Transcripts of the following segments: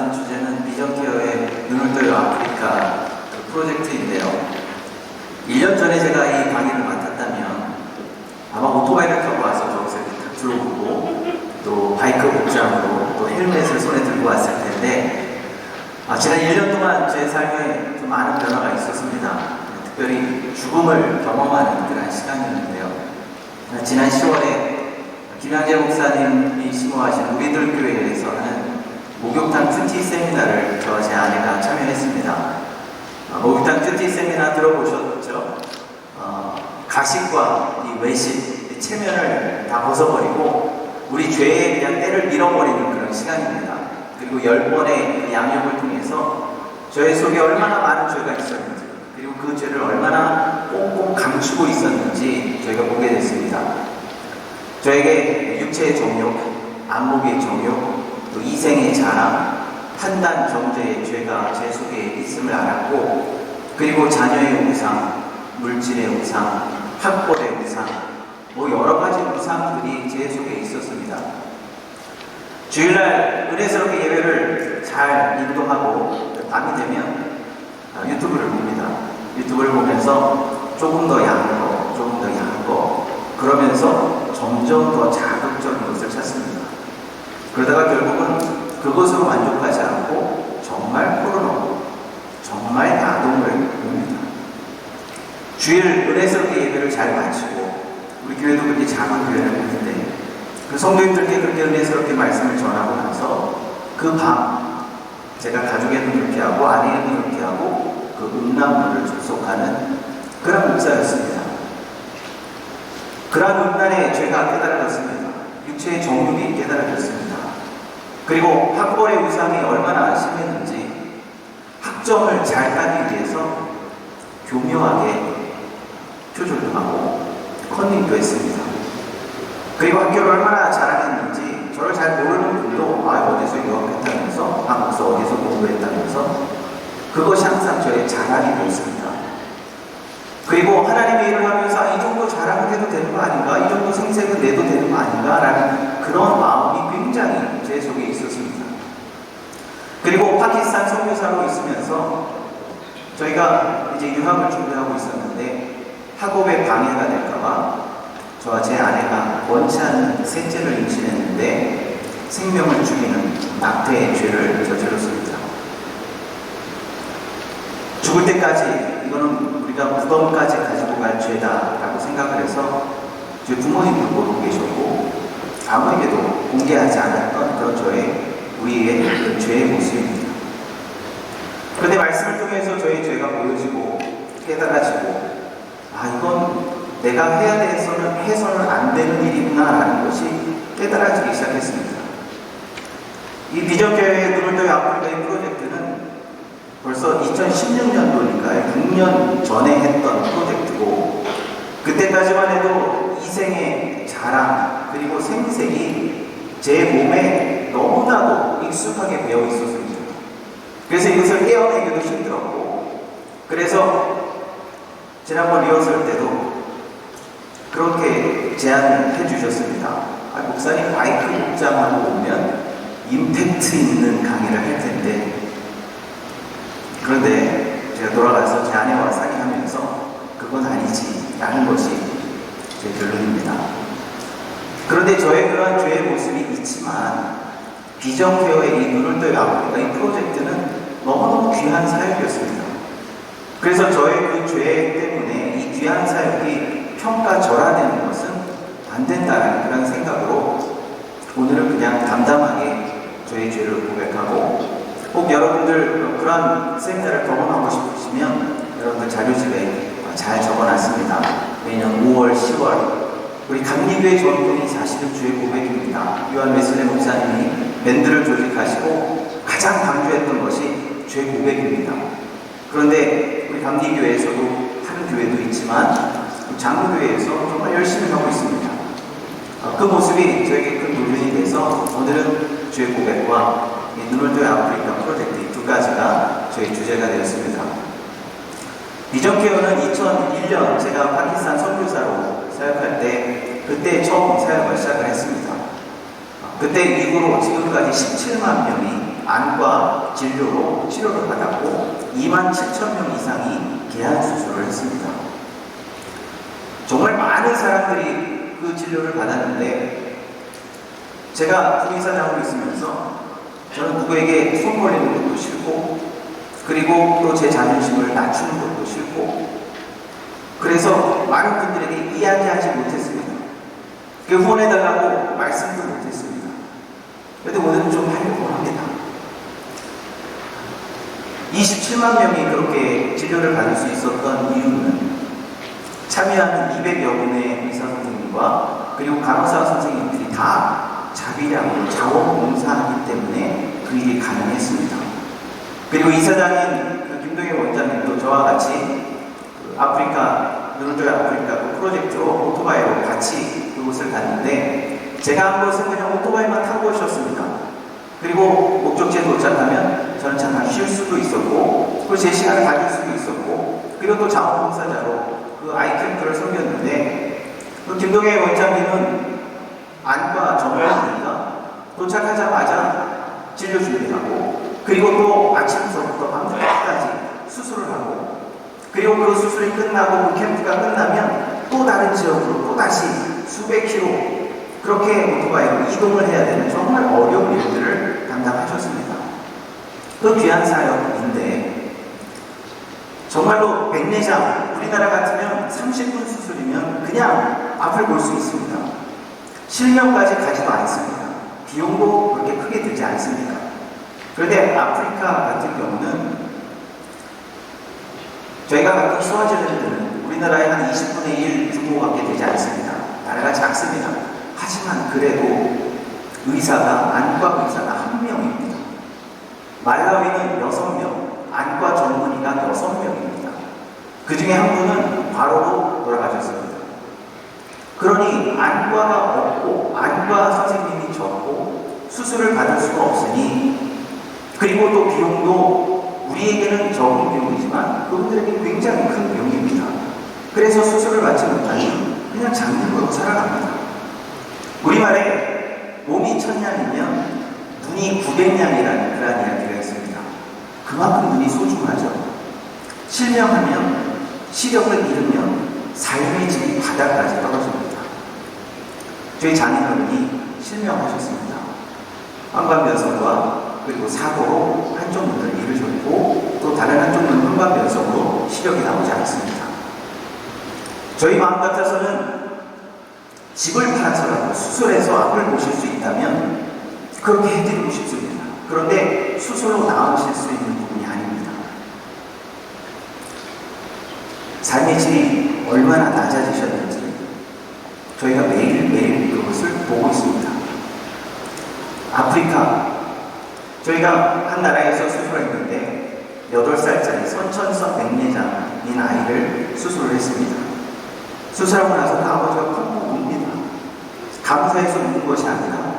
나눈 주제는 비전케어의 눈을 떠요 아프리카 프로젝트인데요. 1년 전에 제가 이 강의를 맡았다면 아마 오토바이를 타고 와서 저기서 이렇게 딱 들어보고 또 바이크 복장으로 또 헬멧을 손에 들고 왔을 텐데 지난 1년 동안 제 삶에 좀 많은 변화가 있었습니다. 특별히 죽음을 경험하는 그런 시간이었는데요. 지난 10월에 김양재 목사님이 심호하신 우리들 교회에서 하는 목욕탕 큐티 세미나를 저와 제 아내가 참여했습니다. 목욕탕 큐티 세미나 들어보셨죠? 가식과 이 외식, 체면을 다 벗어버리고 우리 죄에 그냥 때를 밀어버리는 그런 시간입니다. 그리고 10번의 그 양육을 통해서 저의 속에 얼마나 많은 죄가 있었는지 그리고 그 죄를 얼마나 꽁꽁 감추고 있었는지 저희가 보게 됐습니다. 저에게 육체의 정욕, 안목의 정욕, 또 이생의 자랑, 판단 정죄의 죄가 제 속에 있음을 알았고 그리고 자녀의 우상, 물질의 우상, 학벌의 우상, 여러 가지 우상들이 제 속에 있었습니다. 주일날 은혜스럽게 예배를 잘 인도하고 밤이 되면 유튜브를 봅니다. 유튜브를 보면서 조금 더 야한 거, 조금 더 야한 거 그러면서 점점 더 자극적인 것을 찾습니다. 그러다가 결국은 그것으로 만족하지 않고 정말 포르노, 정말 야동을 봅니다. 주일 은혜스럽게 예배를 잘 마치고 우리 교회도 그렇게 작은 교회를 보는데 그 성도님들께 그렇게 은혜스럽게 말씀을 전하고 나서 그 밤 제가 가족의 눈을 이렇게 하고 아내의 눈을 이렇게 하고 그 음란물을 접속하는 그런 목사였습니다. 그러한 음란의 죄가 깨달아졌습니다. 육체의 정욕이 깨달아졌습니다. 그리고 학벌의 우상이 얼마나 심했는지 학점을 잘 따기 위해서 교묘하게 표절도 하고 컨닝도 했습니다. 그리고 학교를 얼마나 자랑했는지 저를 잘 모르는 분도 어디서 유학했다면서 한국에서 어디서 공부했다면서 그것이 항상 저의 자랑이 되었습니다. 그리고 하나님의 일을 하면서 이 정도 자랑을 해도 되는 거 아닌가? 이 정도 생색은 내도 되는 거 아닌가? 라는 그런 마음이 굉장히 제 속에 있었습니다. 그리고 파키스탄 선교사로 있으면서 저희가 이제 유학을 준비하고 있었는데 학업에 방해가 될까봐 저와 제 아내가 원치 않는 셋째를 임신했는데 생명을 죽이는 낙태의 죄를 저질렀습니다. 죽을 때까지 이거는 우리가 무덤까지 가지고 갈 죄다라고 생각을 해서 저희 부모님도 모르고 계셨고 아무에게도 공개하지 않았던 그런 우리의 그 죄의 모습입니다. 그런데 말씀을 통해서 저희 죄가 보여지고 깨달아지고 이건 내가 해야 해서는 안 되는 일이구나라는 것이 깨달아지기 시작했습니다. 이 비전케어의 눈을 떠요 아프리카의 프로젝트는 벌써 2016년도니까요. 6년 전에 했던 프로젝트고 그때까지만 해도 이생의 자랑 그리고 생색이 제 몸에 너무나도 익숙하게 배어 있었습니다. 그래서 이것을 떼어내기도 힘들었고 그래서 지난번 리허설 때도 그렇게 제안을 해주셨습니다. 목사님 바이크 복장하고 오면 임팩트 있는 강의를 할 텐데 그런데 제가 돌아가서 제 아내와 상의하면서 그건 아니지 라는 것이 제 결론입니다. 그런데 저의 그러한 죄의 모습이 있지만 비전케어의 이 눈을 떠요 아프리카 이 프로젝트는 너무너무 귀한 사역이었습니다. 그래서 저의 그 죄 때문에 이 귀한 사역이 평가절하되는 것은 안 된다는 그런 생각으로 오늘은 그냥 담담하게 저의 죄를 고백하고 꼭 여러분들 그런 세미나를 경험하고 싶으시면 여러분들 자료집에 잘 적어놨습니다. 매년 5월, 10월 우리 감리교회 전통이 사실은 주의 고백입니다. 요한 웨슬리 목사님이 밴드를 조직하시고 가장 강조했던 것이 주의 고백입니다. 그런데 우리 감리교회에서도 하는 교회도 있지만 장로교회에서 정말 열심히 하고 있습니다. 그 모습이 저에게 큰 도전이 돼서 오늘은 주의 고백과 눈을 떠요 아프리카 프로젝트 이 두 가지가 저희 주제가 되었습니다. 비전케어는 2001년 제가 파키스탄 선교사로 사역할 때 그때 처음 사역을 시작을 했습니다. 그때 이후로 지금까지 17만 명이 안과 진료로 치료를 받았고 27,000명 이상이 개안 수술을 했습니다. 정말 많은 사람들이 그 진료를 받았는데 제가 부의사장으로 있으면서 저는 누구에게 손 벌리는 것도 싫고 그리고 또 제 자존심을 낮추는 것도 싫고 그래서 많은 분들에게 이야기하지 못했습니다. 후원해달라고 말씀도 못했습니다. 그런데 오늘은 좀 하려고 합니다. 27만 명이 그렇게 진료를 받을 수 있었던 이유는 참여하는 200여 분의 의사 선생님과 그리고 간호사 선생님들이 다 자비량으로 자원봉사하기 때문에 그 일이 가능했습니다. 그리고 이사장인 김동현 원장님도 저와 같이 아프리카, 누른조의 아프리카 그 프로젝트로 오토바이로 같이 그곳을 갔는데 제가 한 곳은 그냥 오토바이만 타고 오셨습니다. 그리고 목적지에 도착하면 저는 잠깐 쉴 수도 있었고 또 제 시간을 가질 수도 있었고 그리고 또 자원봉사자로 그 아이캠프를 섬겼는데 그 김동현 원장님은 안과 전문의니까 도착하자마자 진료 준비하고 그리고 또 아침서부터 밤늦게까지 수술을 하고 그리고 그 수술이 끝나고 그 캠프가 끝나면 또 다른 지역으로 또 다시 수백 킬로 그렇게 오토바이로 이동을 해야 되는 정말 어려운 일들을 담당하셨습니다. 그 귀한 사역인데 정말로 백내장 우리나라 같으면 30분 수술이면 그냥 앞을 볼 수 있습니다. 실명까지 가지도 않습니다. 비용도 그렇게 크게 들지 않습니다. 그런데 아프리카 같은 경우는 저희가 가끔 스와질랜드는 우리나라의 한 20분의 1 규모밖에 되지 않습니다. 나라가 작습니다. 하지만 그래도 의사가 안과 의사가 1명입니다. 말라위는 6명, 안과 전문의가 6명입니다. 그 중에 한 분은 과로로 돌아가셨습니다. 그러니 안과가 없고 안과 선생님이 적고 수술을 받을 수가 없으니 그리고 또 비용도 우리에게는 적은 비용이지만 그분들에게 굉장히 큰 비용입니다. 그래서 수술을 받지 못하니 그냥 장님으로 살아갑니다. 우리말에 몸이 1000냥이면 눈이 900냥이라는 그런 이야기가 있습니다. 그만큼 눈이 소중하죠. 실명하면 시력을 잃으면 삶의 질이 바닥까지 떨어집니다. 저희 장인어른이 실명하셨습니다. 황반변성과 그리고 사고로 한쪽 눈을 잃으셨고 또 다른 한쪽 눈은 황반변성으로 시력이 나오지 않습니다. 저희 마음 같아서는 집을 팔아서라도 수술해서 앞을 보실 수 있다면 그렇게 해드리고 싶습니다. 그런데 수술로 나으실 수 있는 부분이 아닙니다. 삶의 질이 얼마나 낮아지셨는지 저희가 매일매일 그것을 보고 있습니다. 아프리카 저희가 한 나라에서 수술했는데 8살짜리 선천성 백내장인 아이를 수술을 했습니다. 수술하고 나서 그 아버지가 펑펑 웁니다. 감사해서 우는 것이 아니라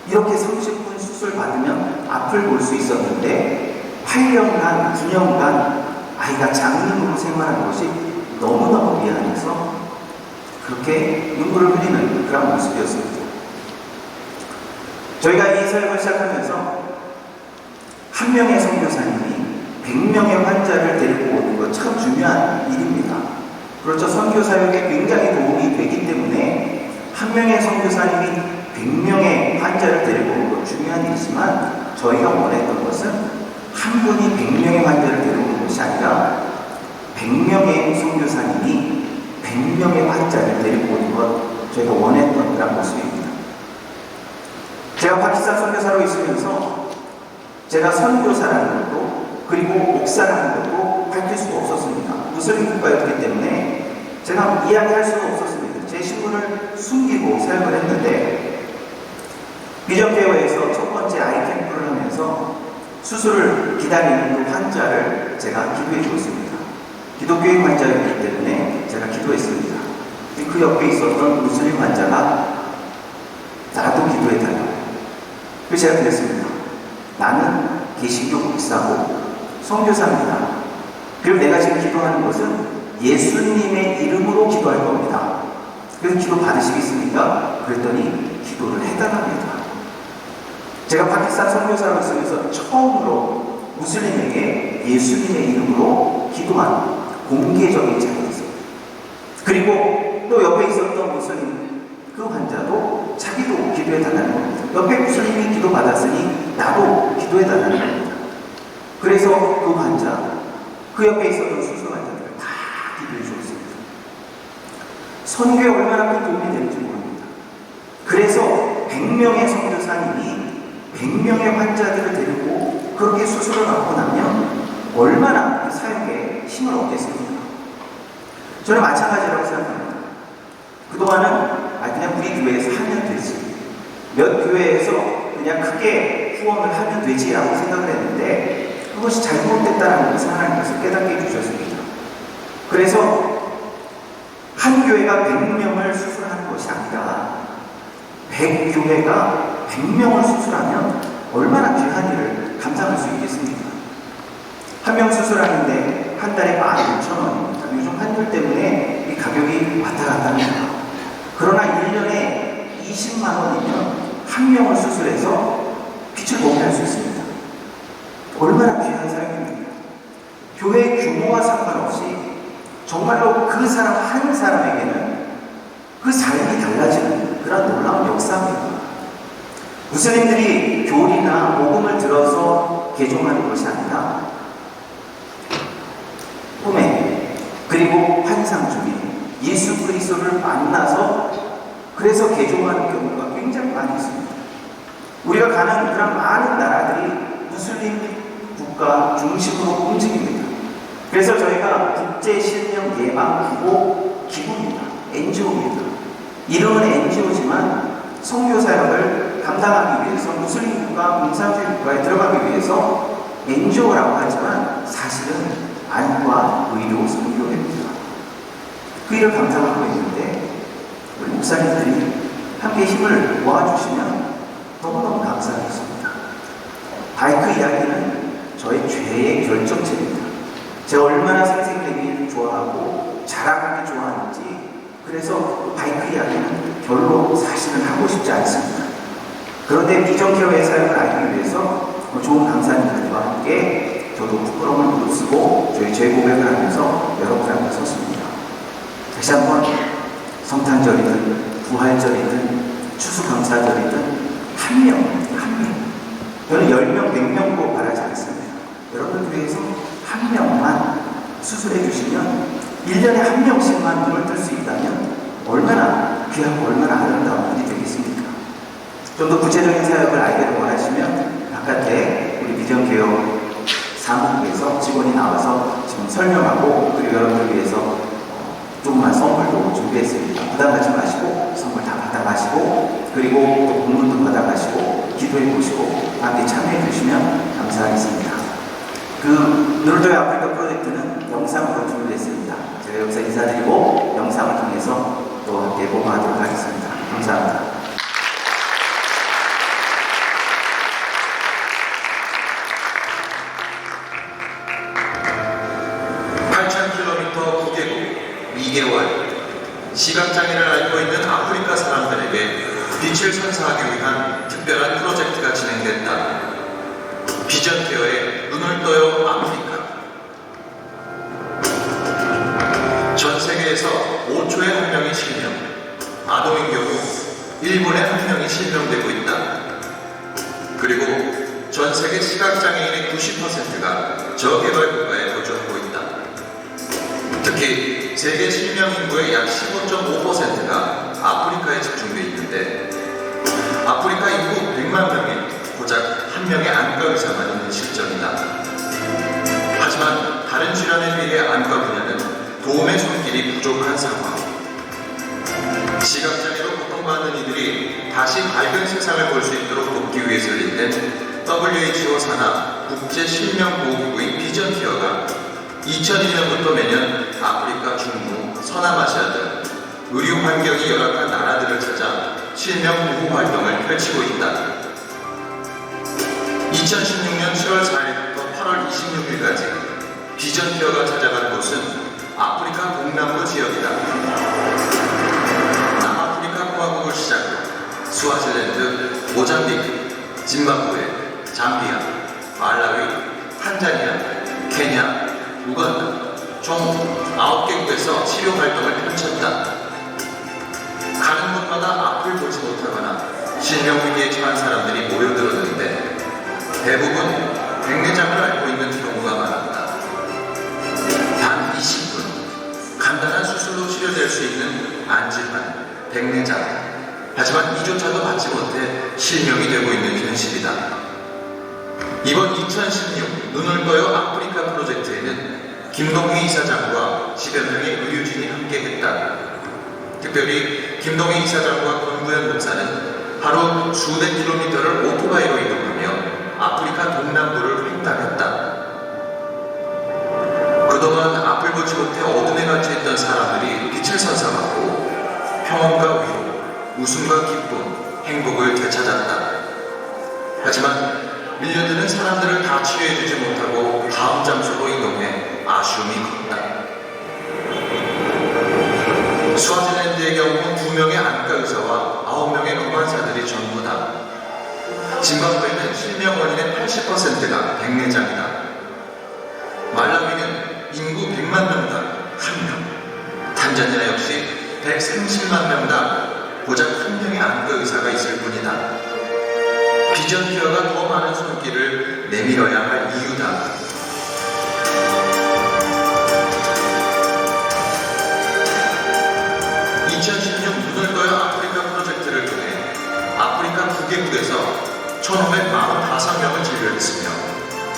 이렇게 30분 수술 받으면 앞을 볼 수 있었는데 8년간, 9년간 아이가 장님으로 생활한 것이 너무너무 미안해서 그렇게 눈물을 흘리는 그런 모습이었습니다. 저희가 이 사역을 시작하면서 한 명의 선교사님이 100명의 환자를 데리고 오는 것 참 중요한 일입니다. 그렇죠. 선교 사역에 굉장히 도움이 되기 때문에 한 명의 선교사님이 100명의 환자를 데리고 오는 것 중요한 일이지만 저희가 원했던 것은 한 분이 100명의 환자를 데리고 오는 것이 아니라 100명의 선교사님이 100명의 환자를 데리고 오는 것 저희가 원했던 그런 모습입니다. 제가 파키스탄 선교사로 있으면서 제가 선교사라는 것도 그리고 목사라는 것도 밝힐 수가 없었습니다. 무슬림 국가였기 때문에 제가 이야기할 수가 없었습니다. 제 신분을 숨기고 사역을 했는데 비전케어에서 첫 번째 아이캠프를 하면서 수술을 기다리는 그 환자를 제가 기도해 주었습니다. 기독교인 환자였기 때문에 제가 기도했습니다. 그 옆에 있었던 무슬림 환자가 나도 기도해달라고. 그래서 제가 그랬습니다. 나는 개신교 목사고 선교사입니다. 그리고 내가 지금 기도하는 것은 예수님의 이름으로 기도할 겁니다. 그래서 기도 받으시겠습니까? 그랬더니 기도를 해달랍니다. 제가 파키스탄 선교사로 있으면서 처음으로 무슬림에게 예수님의 이름으로 기도한 공개적인 자리였어요. 그리고 또 옆에 있었던 무슬림 그 환자도 자기도 기도해달라는 겁니다. 옆에 무슬림이 기도받았으니 나도 기도해달라는 겁니다. 그래서 그 환자, 그 옆에 있었던 수술 환자들을 다 기도해 주었습니다. 선교에 얼마나 큰 도움이 되는지 모릅니다. 그래서 100명의 선교사님이 100명의 환자들을 데리고 그렇게 수술을 받고 나면 얼마나 그 사역에 힘을 얻겠습니까? 저는 마찬가지라고 생각합니다. 그동안은 그냥 우리 교회에서 하면 되지, 몇 교회에서 그냥 크게 후원을 하면 되지라고 생각을 했는데 그것이 잘못됐다는 것을 하나님께서 깨닫게 해주셨습니다. 그래서 한 교회가 100명을 수술하는 것이 아니라 100교회가 100명을 수술하면 얼마나 귀한 일을 감당할 수 있겠습니까? 한 명 수술하는데 한 달에 16,000원입니다. 요즘 환율 때문에 이 가격이 왔다 갔다 합니다. 그러나 1년에 20만 원이면 한 명을 수술해서 빛을 보게 할 수 있습니다. 얼마나 귀한 사역입니까? 교회 규모와 상관없이 정말로 그 사람 한 사람에게는 그 삶이 달라지는 그런 놀라운 역사입니다. 무슬림들이 교리나 복음을 들어서 개종하는 것이 아니라 꿈에, 그리고 환상 중에 예수 그리스도를 만나서 그래서 개종하는 경우가 굉장히 많이 있습니다. 우리가 가는 그런 많은 나라들이 무슬림 국가 중심으로 움직입니다. 그래서 저희가 국제실명예방기구입니다. NGO입니다. 이름은 NGO지만 선교사역을 감당하기 위해서 무슬림 국가, 공산주의 국가에 들어가기 위해서 NGO라고 하지만 사실은 안과 의료 선교회입니다. 그 일을 감당하고 있는데 우리 목사님들이 함께 힘을 모아주시면 너무너무 감사하겠습니다. 바이크 이야기는 저의 죄의 결정체입니다. 제가 얼마나 생생내기를 좋아하고 자랑하기 좋아하는지, 그래서 바이크 이야기는 별로 사실은 하고 싶지 않습니다. 그런데 비전케어의 사역을 알기 위해서 좋은 강사님들과 함께 저도 부끄러움을 무릅쓰고 저희 죄 고백을 하면서 여러분 앞에 섰습니다. 다시 한번 성탄절이든 부활절이든 추수감사절이든 한 명, 저는 10명, 100명도 바라지 않습니다. 여러분 교회에서 한 명만 수술해 주시면 1년에 한 명씩만 눈을 뜰 수 있다면 얼마나 귀하고 얼마나 아름다운 일이 되겠습니까? 좀 더 구체적인 사역을 알게 원하시면 바깥에 우리 비전개혁 사무국에서 직원이 나와서 지금 설명하고, 그리고 여러분들 위해서 조그만 선물도 준비했습니다. 부담 갖지 마시고 선물 다 받아가시고, 그리고 또 공문도 받아가시고 기도해 보시고 함께 참여해 주시면 감사하겠습니다. 그 놀도의 아프리카 프로젝트는 영상으로 준비했습니다. 제가 여기서 인사드리고 영상을 통해서 또 함께 보고하도록 하겠습니다. 감사합니다. 시각장애를 앓고 있는 아프리카 사람들에게 빛을 선사하기 위한 특별한 프로젝트가 진행됐다. 비전케어의 눈을 떠요 아프리카. 전 세계에서 5초에 한 명이 실명, 아동인 경우 1분에 한 명이 실명되고 있다. 그리고 전 세계 시각장애인의 90%가 저개발 국가에 거주하고 있다. 특히 세계 실명 인구의 약 15.5%가 아프리카에 집중되어 있는데, 아프리카 인구 100만 명에 고작 한 명의 안과 의사만 있는 실정이다. 하지만 다른 질환에 비해 안과 분야는 도움의 손길이 부족한 상황. 시각장애로 고통받는 이들이 다시 밝은 세상을 볼 수 있도록 돕기 위해 설립된 WHO 산하 국제실명보호기구인 비전케어가 2001년부터 매년 아프리카, 중부, 서남아시아 등 의료 환경이 열악한 나라들을 찾아 실명 보호 활동을 펼치고 있다. 2016년 7월 4일부터 8월 26일까지 비전케어가 찾아간 곳은 아프리카 동남부 지역이다. 남아프리카 공화국을 시작으로 스와질랜드, 모잠비크, 짐바브웨, 잠비아, 말라위, 탄자니아, 케냐, 우간다 총 9개국에서 치료 활동을 펼쳤다. 가는 곳마다 앞을 보지 못하거나 실명위기에 처한 사람들이 모여들었는데 대부분 백내장을 앓고 있는 경우가 많았다. 단 20분 간단한 수술로 치료될 수 있는 안질환, 백내장. 하지만 이조차도 받지 못해 실명이 되고 있는 현실이다. 이번 2016 눈을 떠요 아프리카 프로젝트에는 김동희 이사장과 10여 명의 의료진이 함께했다. 특별히 김동희 이사장과 권구현 목사는 하루 수백 킬로미터를 오토바이로 이동하며 아프리카 동남부를 횡단했다. 그동안 앞을 보지 못해 어둠에 갇혀있던 사람들이 빛을 선사받고 평온과 위로, 웃음과 기쁨, 행복을 되찾았다. 하지만 밀려드는 사람들을 다 치료해주지 못하고 다음 장소로 이동해 아쉬움이 컸다. 스와질랜드의 경우 2명의 안과 의사와 9명의 의관사들이 전부다. 짐바브웨는 실명 원인의 80%가 백내장이다. 말라위는 인구 100만 명당 1명, 탄자니아 역시 130만 명당 고작 1명의 안과 의사가 있을 뿐이다. 비전 케어가 더 많은 손길을 내밀어야 할 이유다. 2016 눈을 떠요 아프리카 프로젝트를 통해 아프리카 9개국에서 1,545명을 진료했으며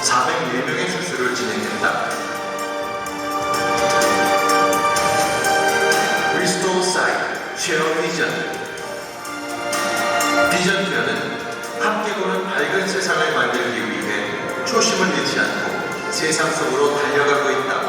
404명의 수술을 진행했다. Restore Sight, Share Vision. 비전 케어는 함께 보는 밝은 세상을 만들기 위해 초심을 잃지 않고 세상 속으로 달려가고 있다.